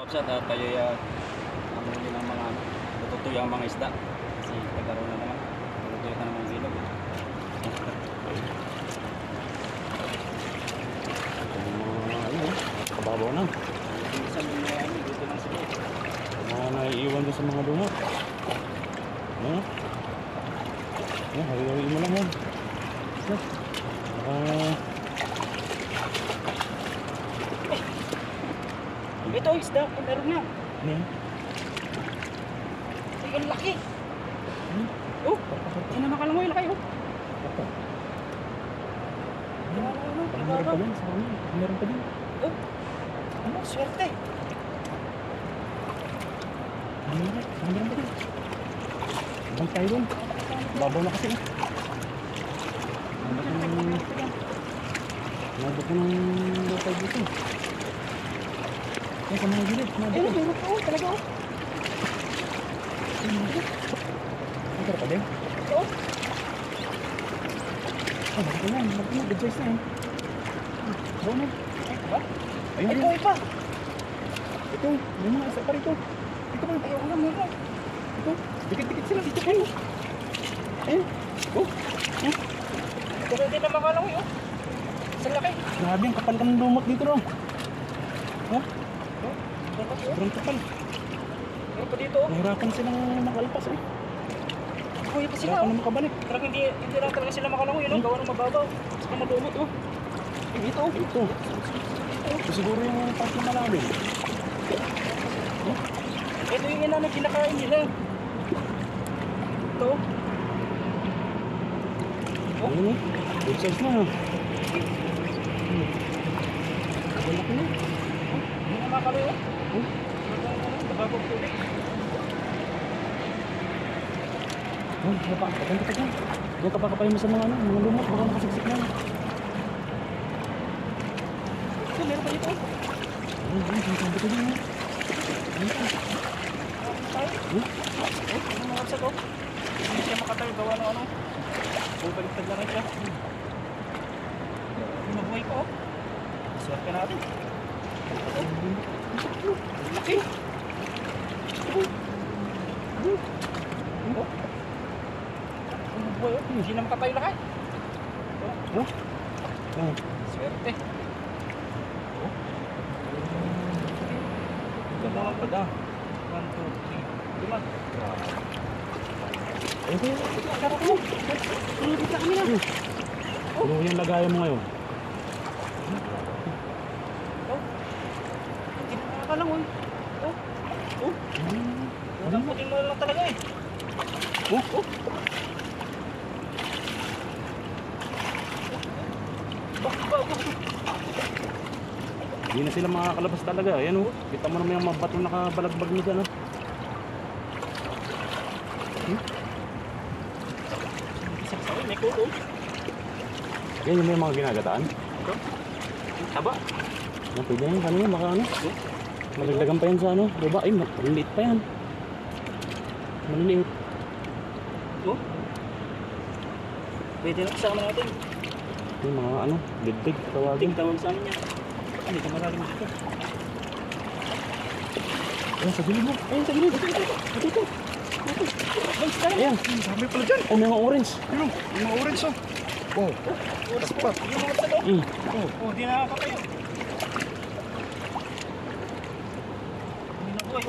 Kapsat at tayo ang huli ng mga tututoy ang mga isda kasi tagaroon na naman tututoy na naman ilog kababaw na minsan yung mga dito lang sila mga naiiwan doon sa mga dumot hari-hari mo lang yan ito isda meron na ano yan? ay ang laki oh hindi na makalangoy laki oh meron pa din sa kanya meron pa din oh ano swerte meron pa din abang tayo doon babaw na kasi nabot ko ng lokal dito sa mga gilid meron pa oh talaga oh nagkara pa din oh bakit na yan good size na yan bawa na ayun ito ipa ito may mga isa pa rito ito pa ayaw na meron ito dikit-dikit sila dito kayo ayun oh pero hindi na makalangoy oh sa laki grabe ang kapal ka ng lumot dito no oh dapat oh sobrang kapal meron pa dito oh nahirapan silang makalpas eh kuya pa sila nahirapan oh na makabalik talagang hindi lang talaga sila makalangoy no gawa ng mababaw saka malumot oh ito ito siguro yung part na malalim ito yung ina na kinakain nila ito ayun eh good size na malaki na hindi na makaloy oh nababog tubig oh pa paganda ka dyan diyan ka pa kapayin mo sa mga mga lumot baka makasiksik na ito meron pa dito ayun sabi ko din ano mga kapsat oh hindi siya makatayo gawa ng ano bubaliktad na rin siya mabuhay ko oh swerte natin laki mabuhay oh hindi na makatayo lakay swerte ganda ng pada 1, 2, 3 lima sarap mo tulog na kami na ano yung lagayan mo ngayon hindi na nakakalangoy nadaputin mo lang talaga eh hindi na sila makakalabas talaga ayan oh kita mo naman yung mga bato nakabalagbag nyo dyan oh saksakin may kuto yan yung may mga ginagataan ito taba pwede yan kanina baka ano malaglagan pa yan sa ano diba ay maliliit pa yan maliliit ito pwede na kasama natin yung mga ano digdig tawagin tawag sa amin yan hindi ka malalim dito ayan sa gilid mo ayan sa gilid ito ayan dami pala dyan oh may mga orange may mga orange oh tapat yung mga tato di na nakakatayo hindi na buhay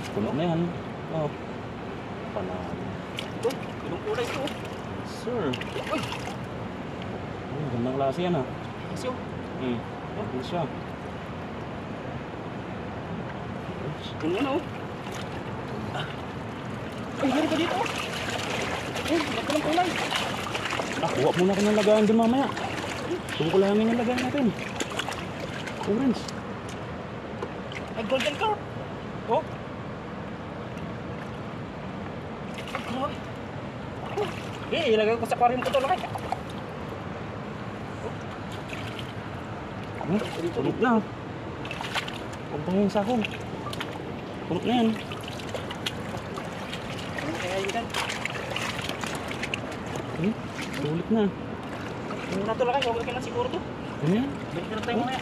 puno na yan oh panalo ito ilong kulay ito sir uy gandang klase yan kasi oh okay siya kung ano ay meron pa dito magkalang kulay kuha muna ka ng lagayan dun mamaya tungkulangin yung lagayan natin orange ay golden carp oh ay grabe ilagay ko sa aquarium ko to lakay tulog na huwag pa yung sakong tulog na yan kaya yun kan sulit na Yung natulakay, huwag ka na siguro to. ano yan? Balik na tayo mamaya.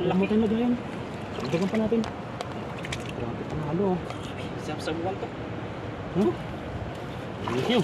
Huwag mo tayo lagayan. Dagdagan pa natin. Grabe panalo. Sasabuan to. Huh? Thank you.